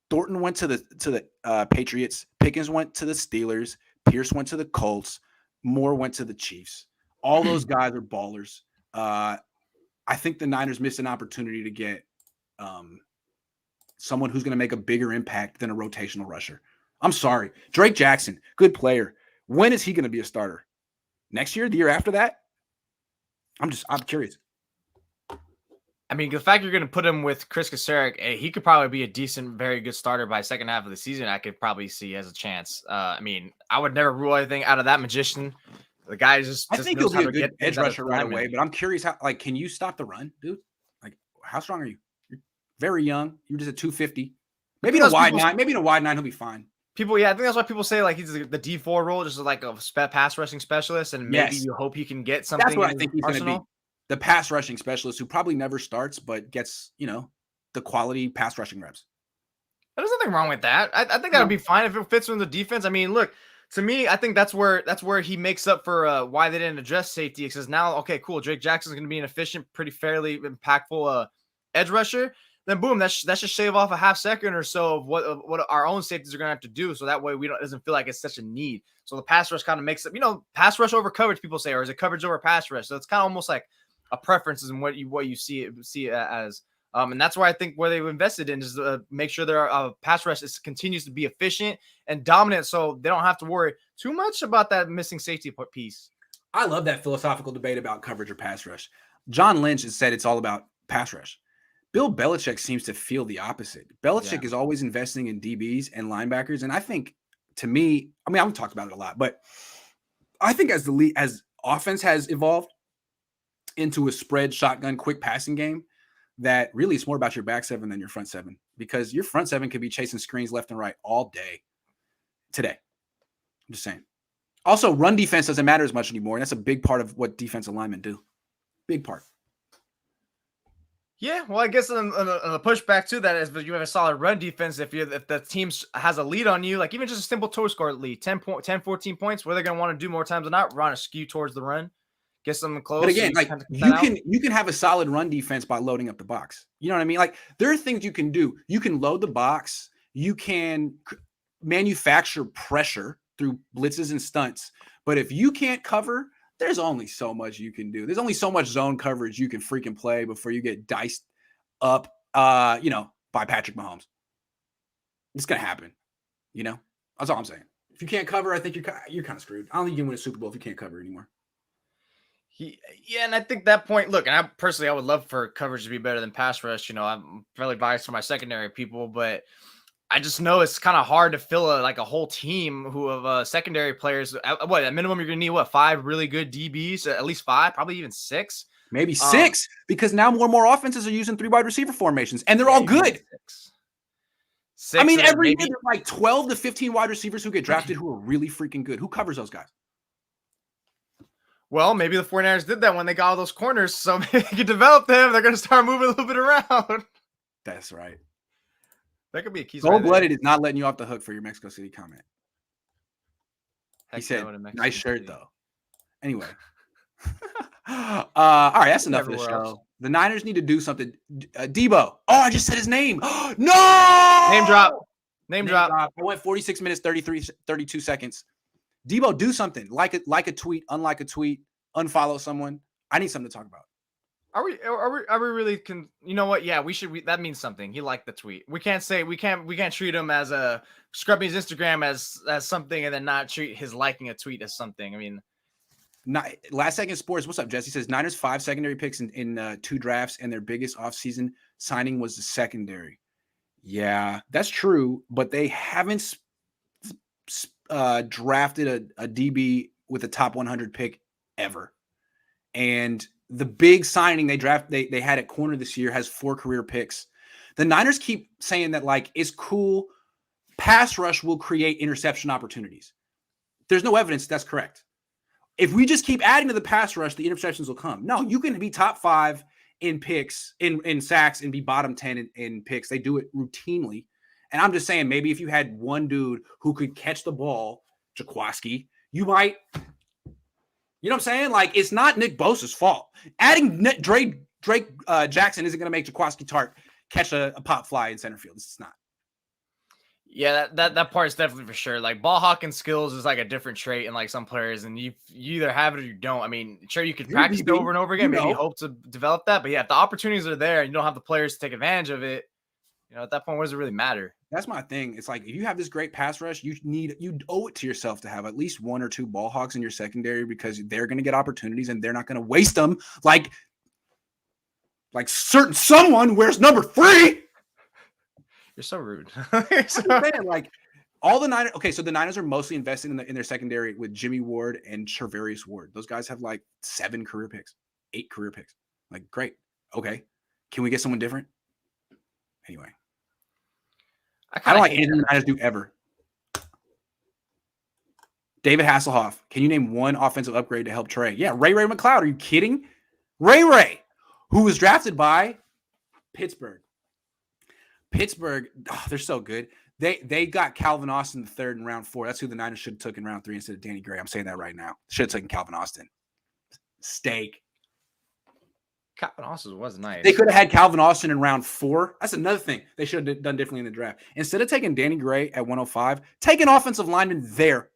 Thornton went to the Patriots. Pickens went to the Steelers. Pierce went to the Colts. Moore went to the Chiefs. All those guys are ballers. I think the Niners missed an opportunity to get someone who's going to make a bigger impact than a rotational rusher. I'm sorry. Drake Jackson, good player. When is he going to be a starter? Next year? The year after that? I'm curious.
I mean, the fact you're going to put him with Chris Kasarik, he could probably be a decent, very good starter by second half of the season. I could probably see as a chance. I mean, I would never rule anything out of that magician. The guy just
I think he'll be a good edge rusher right away, but I'm curious how, like, can you stop the run, dude? Like, how strong are you? You're very young. You're just at 250. Maybe in a wide 9. Maybe in a wide 9, he'll be fine.
I think that's why people say like he's the D4 role, just like a pass rushing specialist, and maybe you hope he can get something.
That's what I think he's going to be. The pass rushing specialist who probably never starts, but gets, the quality pass rushing reps.
There's nothing wrong with that. I think that would be fine if it fits in the defense. I mean, look, to me, I think that's where he makes up for why they didn't address safety. Because now, okay, cool, Drake Jackson's going to be an efficient, pretty fairly impactful edge rusher. Then boom, that should shave off a half second or so of what our own safeties are going to have to do. So that way it doesn't feel like it's such a need. So the pass rush kind of makes it, pass rush over coverage, people say, or is it coverage over pass rush? So it's kind of almost like a preference in what you see it as. And that's where I think where they've invested in is make sure their pass rush continues to be efficient and dominant, so they don't have to worry too much about that missing safety piece.
I love that philosophical debate about coverage or pass rush. John Lynch has said it's all about pass rush. Bill Belichick seems to feel the opposite. Belichick is always investing in DBs and linebackers, and I think, to me, I mean, I've talked about it a lot, but I think as offense has evolved into a spread shotgun quick passing game, that really it's more about your back 7 than your front 7, because your front 7 could be chasing screens left and right all day today. I'm just saying. Also, run defense doesn't matter as much anymore, and that's a big part of what defensive linemen do. Big part.
Yeah, well, I guess on the pushback to that is that you have a solid run defense. If the team has a lead on you, like even just a simple total score lead, 14 points, what are they going to want to do more times than not? Run a skew towards the run, get something
But
close. So
again,
you
like
kind of cut that
you
out.
can have a solid run defense by loading up the box. You know what I mean? Like there are things you can do. You can load the box. You can manufacture pressure through blitzes and stunts. But if you can't cover, there's only so much you can do. There's only so much zone coverage you can freaking play before you get diced up, by Patrick Mahomes. It's gonna happen. That's all I'm saying. If you can't cover, I think you're kind of screwed. I don't think you can win a Super Bowl if you can't cover anymore.
Yeah, and I think that point. Look, and I would love for coverage to be better than pass rush. I'm fairly biased for my secondary people, but I just know it's kind of hard to fill a whole team of secondary players. At minimum, you're gonna need 5 really good DBs, at least 5, probably even 6.
Maybe 6, because now more and more offenses are using 3 wide receiver formations, and they're all good.
6.
I mean, every year there's like 12 to 15 wide receivers who get drafted who are really freaking good. Who covers those guys?
Well, maybe the 49ers did that when they got all those corners, so maybe they could develop them. They're going to start moving a little bit around.
That's right.
That could be a key.
Cold-blooded is not letting you off the hook for your Mexico City comment. He said, nice shirt, though. Anyway. All right, that's enough of the show. Else. The Niners need to do something. Debo. Oh, I just said his name. No!
Name drop. Name drop.
I went 46 minutes, 32 seconds. Debo, do something. Like a tweet, unlike a tweet, unfollow someone. I need something to talk about.
Are we really you know what? Yeah, we should. That means something. He liked the tweet. We can't treat him as a scrubbing his Instagram as something and then not treat his liking a tweet as something. I mean,
Last Second Sports. What's up, Jesse? Says Niners 5 secondary picks in 2 drafts, and their biggest offseason signing was the secondary. Yeah, that's true, but they haven't drafted a DB with a top 100 pick ever. And the big signing they had at corner this year has 4 career picks. The Niners keep saying that it's cool. Pass rush will create interception opportunities. There's no evidence that's correct. If we just keep adding to the pass rush, the interceptions will come. No, you can be top 5 in picks, in sacks, and be bottom 10 in picks. They do it routinely. And I'm just saying, maybe if you had one dude who could catch the ball, Jaquaski, you might, you know what I'm saying? It's not Nick Bosa's fault. Adding Drake Jackson isn't going to make Jaquaski Tart catch a pop fly in center field. It's not.
Yeah, that part is definitely for sure. Ball hawking skills is a different trait in some players, and you either have it or you don't. I mean, sure, you could practice it over and over again, maybe hope to develop that. But yeah, if the opportunities are there and you don't have the players to take advantage of it, at that point, what does it really matter?
That's my thing. It's if you have this great pass rush, you owe it to yourself to have at least 1 or 2 ball hawks in your secondary, because they're going to get opportunities and they're not going to waste them like certain someone wears number 3.
You're so rude.
All the Niners. Okay, so the Niners are mostly investing in their secondary with Jimmy Ward and Charvarius Ward. Those guys have 7 career picks, 8 career picks. Great. Okay, can we get someone different? Anyway, I don't like anything the Niners do ever. David Hasselhoff, can you name one offensive upgrade to help Trey? Yeah, Ray McLeod. Are you kidding? Ray, who was drafted by Pittsburgh. They're so good. They got Calvin Austin the 3rd in round 4. That's who the Niners should have took in round 3 instead of Danny Gray. I'm saying that right now. Should have taken Calvin Austin. Steak.
Calvin Austin was nice.
They could have had Calvin Austin in round 4. That's another thing they should have done differently in the draft. Instead of taking Danny Gray at 105, take an offensive lineman there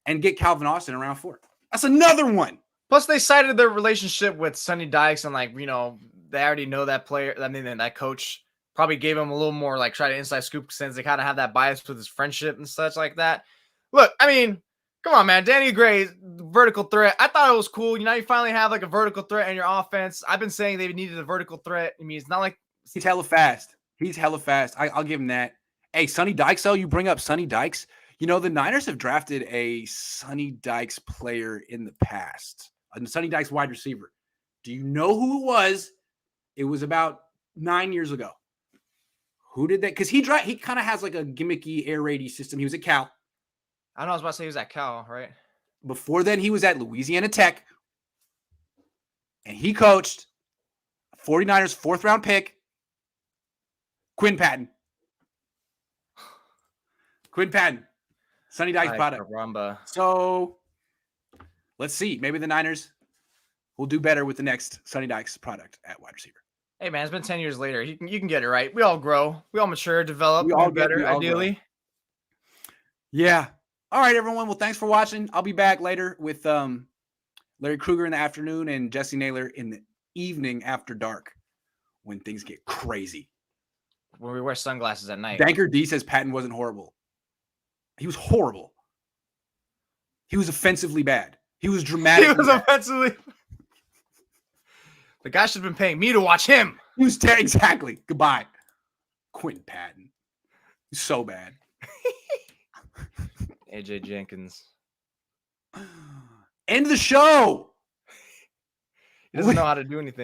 and get Calvin Austin in round 4. That's another one.
Plus, they cited their relationship with Sonny Dykes, and they already know that player. I mean, that coach probably gave him a little more try to inside scoop, since they kind of have that bias with his friendship and such like that. Look, I mean, come on, man. Danny Gray, vertical threat. I thought it was cool. You finally have a vertical threat in your offense. I've been saying they needed a vertical threat. I mean, it's not like
he's hella fast. I'll give him that. Hey, Sonny Dykes, though, you bring up Sonny Dykes. The Niners have drafted a Sonny Dykes player in the past, a Sonny Dykes wide receiver. Do you know who it was? It was about 9 years ago. Who did that? Because he kind of has a gimmicky air raid system. He was at Cal.
I don't know. I was about to say he was at Cal, right?
Before then, he was at Louisiana Tech. And he coached 49ers 4th round pick, Quinn Patton. Quinn Patton, Sonny Dykes
Ay,
product.
caramba.
So let's see. Maybe the Niners will do better with the next Sonny Dykes product at wide receiver.
Hey man, it's been 10 years later. You can get it right. We all grow. We all mature, develop,
We all
do
get-
better,
we all
ideally.
grow. Yeah. All right, everyone. Well, thanks for watching. I'll be back later with Larry Krueger in the afternoon and Jesse Naylor in the evening after dark when things get crazy.
When we wear sunglasses at night.
Banker D says Patton wasn't horrible. He was horrible. He was offensively bad. He was dramatic.
He was offensively. The guy should have been paying me to watch him.
He was exactly. Goodbye. Quinn Patton. He's so bad.
AJ Jenkins.
End the show.
He doesn't know how to do anything.